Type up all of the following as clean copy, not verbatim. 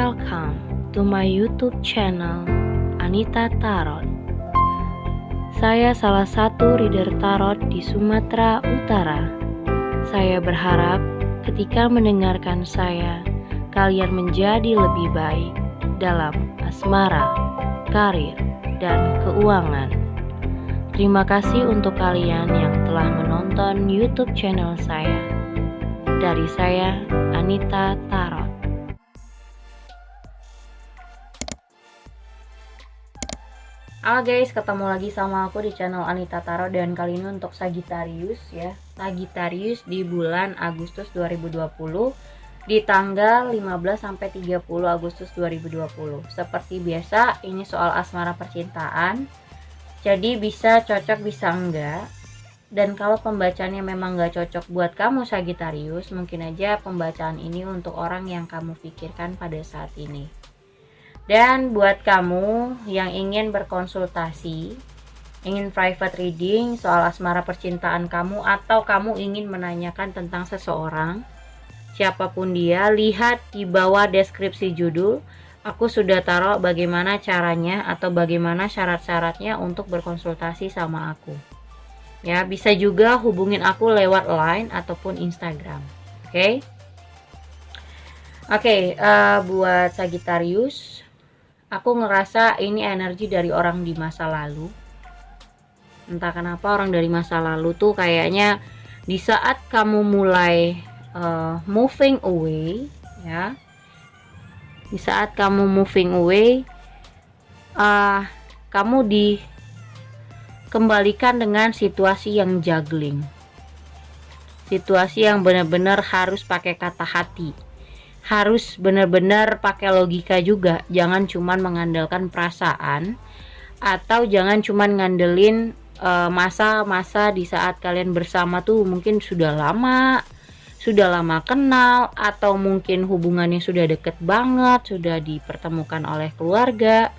Welcome to my YouTube channel Anita Tarot. Saya salah satu reader tarot di Sumatera Utara. Saya berharap ketika mendengarkan saya, kalian menjadi lebih baik dalam asmara, karir, dan keuangan. Terima kasih untuk kalian yang telah menonton YouTube channel saya. Dari saya, Anita Tarot. Halo guys, ketemu lagi sama aku di channel Anita Tarot, dan kali ini untuk Sagittarius ya. Sagittarius di bulan Agustus 2020 di tanggal 15 sampai 30 Agustus 2020. Seperti biasa, ini soal asmara percintaan. Jadi bisa cocok bisa enggak. Dan kalau pembacaannya memang enggak cocok buat kamu Sagittarius, mungkin aja pembacaan ini untuk orang yang kamu pikirkan pada saat ini. Dan buat kamu yang ingin berkonsultasi, ingin private reading soal asmara percintaan kamu, atau kamu ingin menanyakan tentang seseorang, siapapun dia, lihat di bawah deskripsi judul. Aku sudah taruh bagaimana caranya atau bagaimana syarat-syaratnya untuk berkonsultasi sama aku. Ya, bisa juga hubungin aku lewat Line ataupun Instagram. Oke? Buat Sagittarius, aku ngerasa ini energi dari orang di masa lalu. Entah kenapa orang dari masa lalu tuh kayaknya di saat kamu mulai moving away, ya. Di saat kamu moving away, kamu dikembalikan dengan situasi yang juggling. Situasi yang benar-benar harus pakai kata hati. Harus benar-benar pakai logika juga, jangan cuman mengandalkan perasaan, atau jangan cuman ngandelin masa-masa di saat kalian bersama tuh mungkin sudah lama kenal, atau mungkin hubungannya sudah deket banget, sudah dipertemukan oleh keluarga,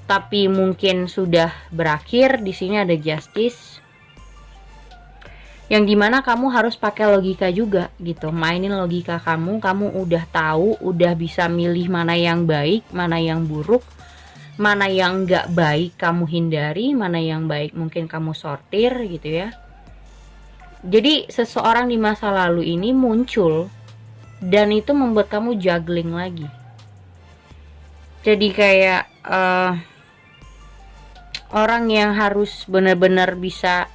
tapi mungkin sudah berakhir. Di sini ada Justice, yang dimana kamu harus pakai logika juga gitu, mainin logika kamu udah tahu, udah bisa milih mana yang baik, mana yang buruk, mana yang nggak baik kamu hindari, mana yang baik mungkin kamu sortir gitu ya. Jadi seseorang di masa lalu ini muncul, dan itu membuat kamu juggling lagi. Jadi kayak orang yang harus benar-benar bisa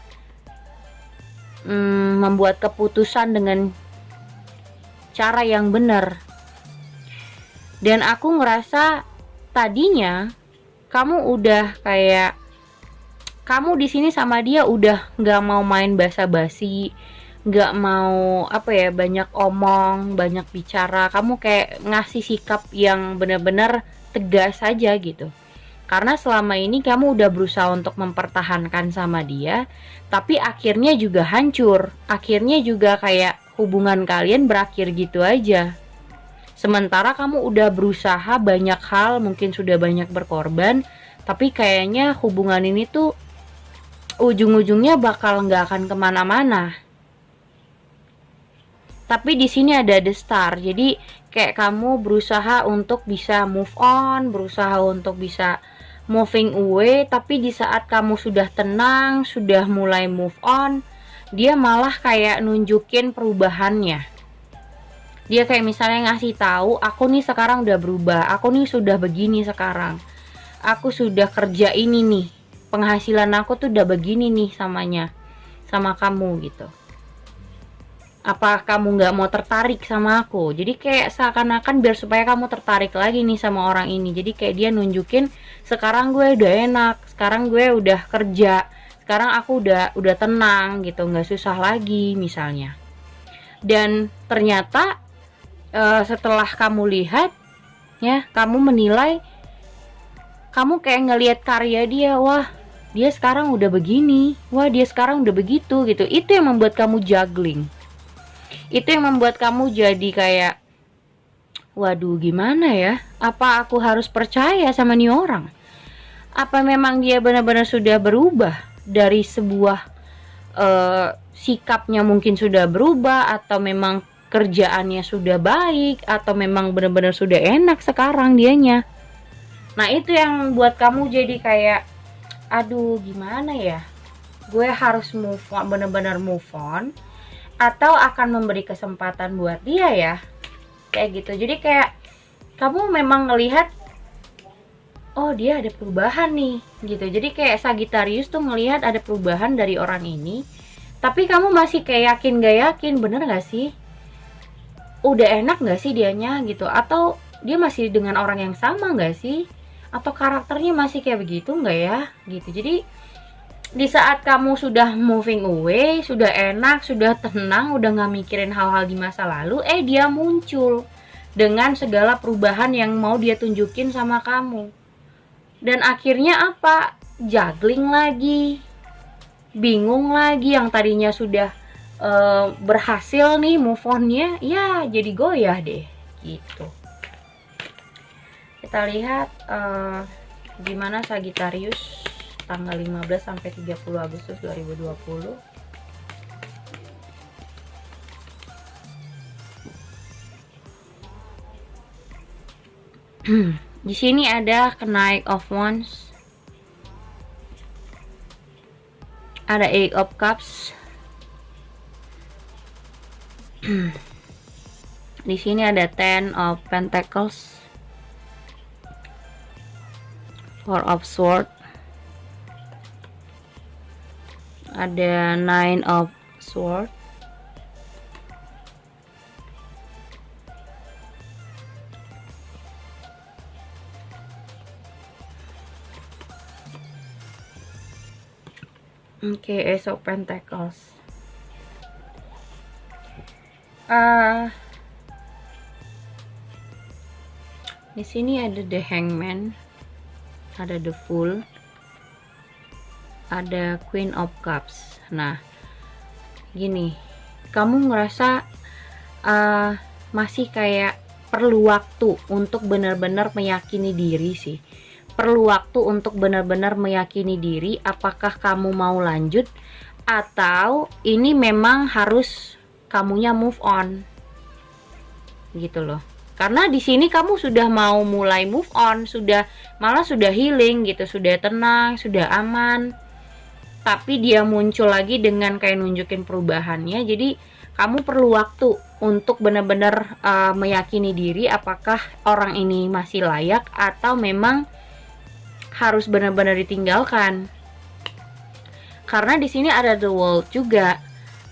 membuat keputusan dengan cara yang benar. Dan aku ngerasa tadinya kamu udah kayak, kamu di sini sama dia udah nggak mau main basa-basi, nggak mau banyak omong, banyak bicara. Kamu kayak ngasih sikap yang benar-benar tegas saja gitu. Karena selama ini kamu udah berusaha untuk mempertahankan sama dia, tapi akhirnya juga hancur. Akhirnya juga kayak hubungan kalian berakhir gitu aja. Sementara kamu udah berusaha banyak hal, mungkin sudah banyak berkorban, tapi kayaknya hubungan ini tuh ujung-ujungnya bakal nggak akan kemana-mana. Tapi di sini ada The Star, jadi kayak kamu berusaha untuk bisa move on, berusaha untuk bisa moving away, tapi di saat kamu sudah tenang, sudah mulai move on, dia malah kayak nunjukin perubahannya. Dia kayak misalnya ngasih tahu, aku nih sekarang udah berubah, aku nih sudah begini sekarang, aku sudah kerja ini nih, penghasilan aku tuh udah begini nih sama kamu gitu. Apa kamu nggak mau tertarik sama aku? Jadi kayak seakan-akan biar supaya kamu tertarik lagi nih sama orang ini. Jadi kayak dia nunjukin, sekarang gue udah enak, sekarang gue udah kerja, sekarang aku udah tenang gitu, nggak susah lagi misalnya. Dan ternyata setelah kamu lihat ya, kamu menilai, kamu kayak ngelihat karya dia, wah dia sekarang udah begini, wah dia sekarang udah begitu gitu. Itu yang membuat kamu juggling. Itu yang membuat kamu jadi kayak, waduh gimana ya, apa aku harus percaya sama nih orang? Apa memang dia benar-benar sudah berubah dari sebuah sikapnya, mungkin sudah berubah, atau memang kerjaannya sudah baik atau memang benar-benar sudah enak sekarang dianya. Nah itu yang buat kamu jadi kayak, aduh gimana ya, gue harus move on, benar-benar move on, atau akan memberi kesempatan buat dia ya, kayak gitu. Jadi kayak kamu memang ngelihat, oh dia ada perubahan nih gitu. Jadi kayak Sagittarius tuh ngelihat ada perubahan dari orang ini, tapi kamu masih kayak yakin gak yakin, bener gak sih, udah enak gak sih dianya gitu, atau dia masih dengan orang yang sama gak sih, atau karakternya masih kayak begitu gak ya gitu. Jadi di saat kamu sudah moving away, sudah enak, sudah tenang, udah gak mikirin hal-hal di masa lalu, dia muncul dengan segala perubahan yang mau dia tunjukin sama kamu. Dan akhirnya apa? Juggling lagi, bingung lagi. Yang tadinya sudah berhasil nih move on-nya, ya jadi goyah deh gitu. Kita lihat gimana Sagittarius tanggal 15 sampai 30 Agustus 2020. Di sini ada Knight of Wands, ada Eight of Cups. Di sini ada Ten of Pentacles, Four of Swords, ada Nine of Swords, Ace of Pentacles. Di sini ada The Hangman, ada The Fool, ada Queen of Cups. Nah, gini, kamu ngerasa masih kayak perlu waktu untuk benar-benar meyakini diri sih. Perlu waktu untuk benar-benar meyakini diri apakah kamu mau lanjut atau ini memang harus kamunya move on. Gitu loh. Karena di sini kamu sudah mau mulai move on, malah sudah healing gitu, sudah tenang, sudah aman. Tapi dia muncul lagi dengan kayak nunjukin perubahannya. Jadi kamu perlu waktu untuk benar-benar meyakini diri apakah orang ini masih layak atau memang harus benar-benar ditinggalkan. Karena di sini ada The World juga.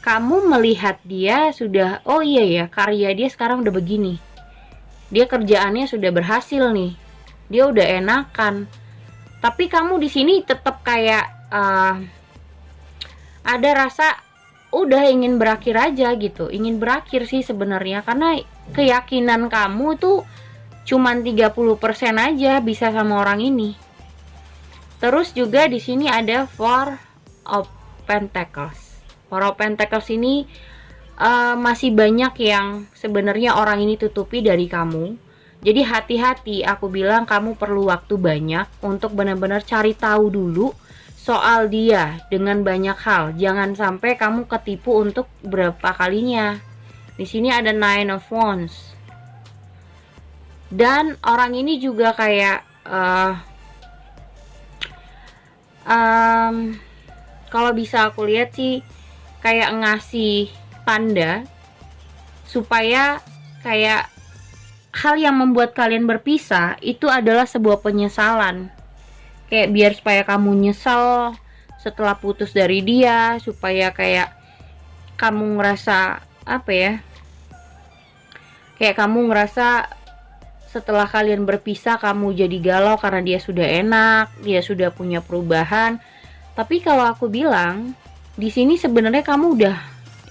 Kamu melihat dia sudah, oh iya ya, karya dia sekarang udah begini. Dia kerjaannya sudah berhasil nih. Dia udah enakan. Tapi kamu di sini tetap kayak ada rasa udah ingin berakhir aja gitu. Ingin berakhir sih sebenarnya karena keyakinan kamu tuh cuman 30% aja bisa sama orang ini. Terus juga di sini ada Four of Pentacles. Four of Pentacles ini masih banyak yang sebenarnya orang ini tutupi dari kamu. Jadi hati-hati, aku bilang kamu perlu waktu banyak untuk benar-benar cari tahu dulu soal dia dengan banyak hal. Jangan sampai kamu ketipu untuk berapa kalinya. Di sini ada Nine of Wands. Dan orang ini juga kayak kalau bisa aku lihat sih kayak ngasih tanda supaya kayak hal yang membuat kalian berpisah itu adalah sebuah penyesalan. Kayak biar supaya kamu nyesel setelah putus dari dia, supaya kayak kamu ngerasa apa ya? Kayak kamu ngerasa setelah kalian berpisah kamu jadi galau karena dia sudah enak, dia sudah punya perubahan. Tapi kalau aku bilang di sini sebenarnya kamu udah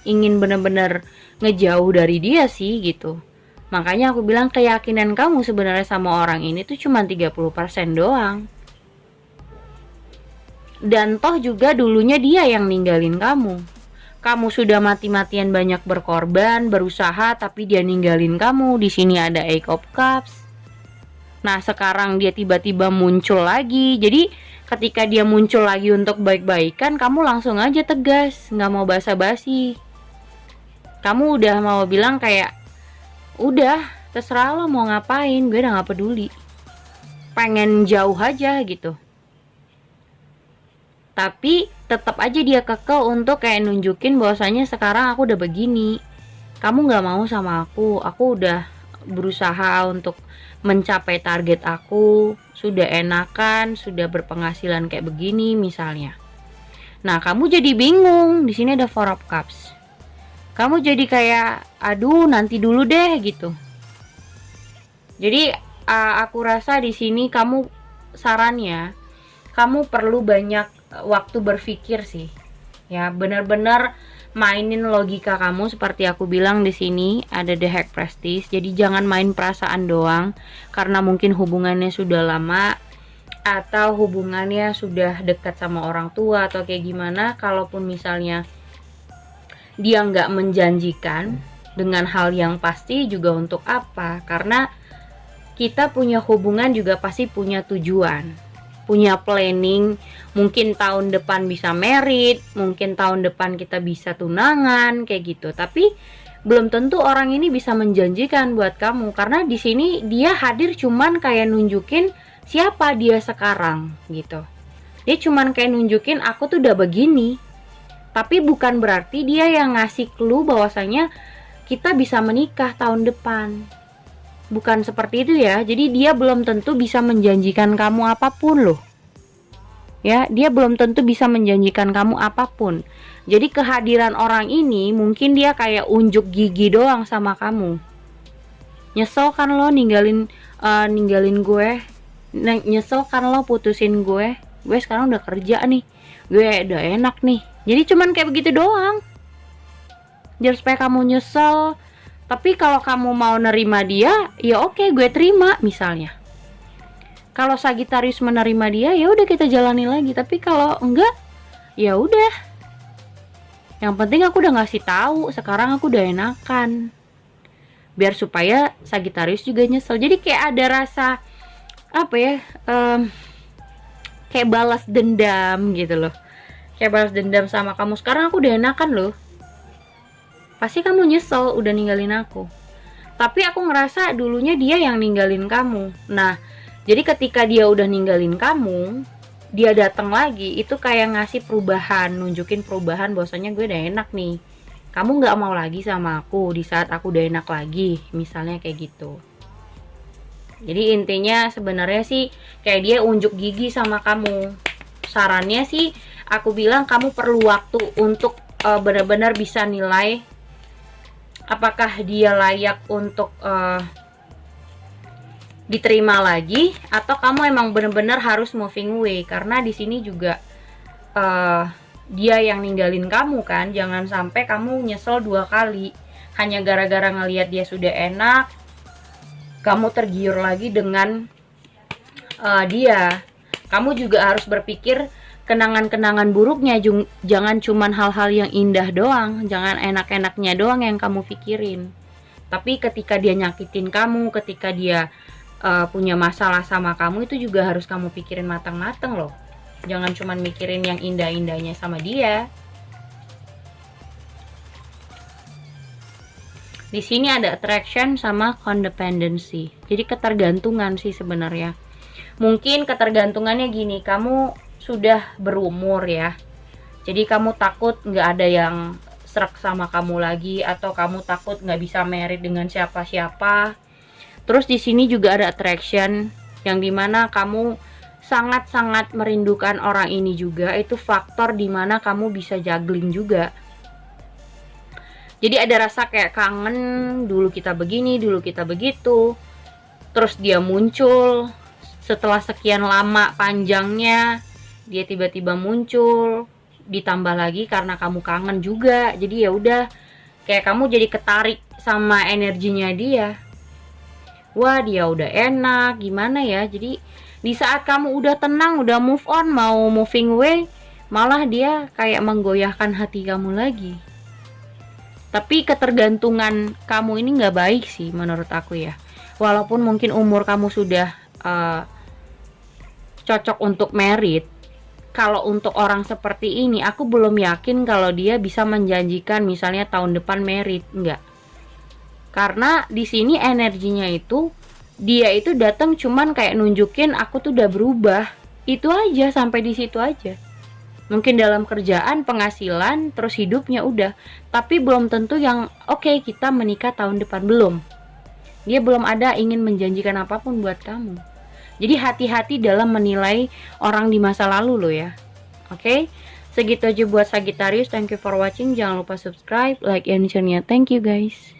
ingin benar-benar ngejauh dari dia sih gitu. Makanya aku bilang keyakinan kamu sebenarnya sama orang ini tuh cuma 30% doang. Dan toh juga dulunya dia yang ninggalin kamu. Kamu sudah mati-matian banyak berkorban, berusaha, tapi dia ninggalin kamu. Di sini ada Eight of Cups. Nah, sekarang dia tiba-tiba muncul lagi. Jadi ketika dia muncul lagi untuk baik-baikan, kamu langsung aja tegas, nggak mau basa-basi. Kamu udah mau bilang kayak, udah terserah lo mau ngapain, gue udah gak peduli, pengen jauh aja gitu. Tapi tetap aja dia kekeh untuk kayak nunjukin bahwasanya sekarang aku udah begini, kamu gak mau sama aku udah berusaha untuk mencapai target aku, sudah enakan, sudah berpenghasilan kayak begini misalnya. Nah, kamu jadi bingung. Di sini ada Four of Cups. Kamu jadi kayak, aduh, nanti dulu deh gitu. Jadi aku rasa di sini kamu, sarannya, kamu perlu banyak waktu berpikir sih. Ya, benar-benar mainin logika kamu seperti aku bilang di sini ada The High Priestess. Jadi jangan main perasaan doang karena mungkin hubungannya sudah lama atau hubungannya sudah dekat sama orang tua atau kayak gimana. Kalaupun misalnya dia nggak menjanjikan dengan hal yang pasti juga untuk apa? Karena kita punya hubungan juga pasti punya tujuan, punya planning, mungkin tahun depan bisa married, mungkin tahun depan kita bisa tunangan kayak gitu. Tapi belum tentu orang ini bisa menjanjikan buat kamu karena di sini dia hadir cuman kayak nunjukin siapa dia sekarang gitu. Dia cuman kayak nunjukin aku tuh udah begini. Tapi bukan berarti dia yang ngasih clue bahwasanya kita bisa menikah tahun depan. Bukan seperti itu ya. Jadi dia belum tentu bisa menjanjikan kamu apapun loh. Ya, dia belum tentu bisa menjanjikan kamu apapun. Jadi kehadiran orang ini mungkin dia kayak unjuk gigi doang sama kamu. Nyesel kan lo ninggalin gue? Nyesel kan lo putusin gue? Gue sekarang udah kerja nih. Gue udah enak nih. Jadi cuman kayak begitu doang. Biar supaya kamu nyesel. Tapi kalau kamu mau nerima dia, ya oke, gue terima misalnya. Kalau Sagittarius menerima dia, ya udah kita jalani lagi. Tapi kalau enggak, ya udah. Yang penting aku udah ngasih tahu, sekarang aku udah enakan. Biar supaya Sagittarius juga nyesel. Jadi kayak ada rasa apa ya? Kayak balas dendam gitu loh. Kayak balas dendam sama kamu. Sekarang aku udah enakan loh. Pasti kamu nyesel udah ninggalin aku. Tapi aku ngerasa dulunya dia yang ninggalin kamu. Nah, jadi ketika dia udah ninggalin kamu, dia datang lagi, itu kayak ngasih perubahan, nunjukin perubahan bahwasanya gue udah enak nih. Kamu gak mau lagi sama aku di saat aku udah enak lagi, misalnya kayak gitu. Jadi intinya sebenarnya sih kayak dia unjuk gigi sama kamu. Sarannya sih aku bilang kamu perlu waktu untuk benar-benar bisa nilai apakah dia layak untuk diterima lagi atau kamu emang benar-benar harus moving away. Karena di sini juga dia yang ninggalin kamu kan. Jangan sampai kamu nyesel 2 kali hanya gara-gara ngelihat dia sudah enak, kamu tergiur lagi dengan dia. Kamu juga harus berpikir kenangan-kenangan buruknya, jangan cuman hal-hal yang indah doang, jangan enak-enaknya doang yang kamu pikirin. Tapi ketika dia nyakitin kamu, ketika dia punya masalah sama kamu, itu juga harus kamu pikirin matang-matang loh. Jangan cuman mikirin yang indah-indahnya sama dia. Di sini ada attraction sama codependency. Jadi ketergantungan sih sebenarnya. Mungkin ketergantungannya gini, kamu sudah berumur ya, jadi kamu takut nggak ada yang serak sama kamu lagi, atau kamu takut nggak bisa married dengan siapa-siapa. Terus di sini juga ada attraction yang dimana kamu sangat-sangat merindukan orang ini juga. Itu faktor dimana kamu bisa juggling juga. Jadi ada rasa kayak kangen, dulu kita begini, dulu kita begitu. Terus dia muncul setelah sekian lama panjangnya, dia tiba-tiba muncul, ditambah lagi karena kamu kangen juga. Jadi ya udah, kayak kamu jadi ketarik sama energinya dia. Wah, dia udah enak, gimana ya. Jadi di saat kamu udah tenang, udah move on, mau moving away, malah dia kayak menggoyahkan hati kamu lagi. Tapi ketergantungan kamu ini gak baik sih menurut aku ya. Walaupun mungkin umur kamu sudah cocok untuk married, kalau untuk orang seperti ini, aku belum yakin kalau dia bisa menjanjikan misalnya tahun depan merit, enggak. Karena di sini energinya itu, dia itu datang cuman kayak nunjukin aku tuh udah berubah. Itu aja, sampai di situ aja. Mungkin dalam kerjaan, penghasilan, terus hidupnya udah. Tapi belum tentu yang oke, kita menikah tahun depan, belum. Dia belum ada ingin menjanjikan apapun buat kamu. Jadi hati-hati dalam menilai orang di masa lalu loh ya. Oke, segitu aja buat Sagittarius. Thank you for watching. Jangan lupa subscribe, like, and share-nya. Thank you guys.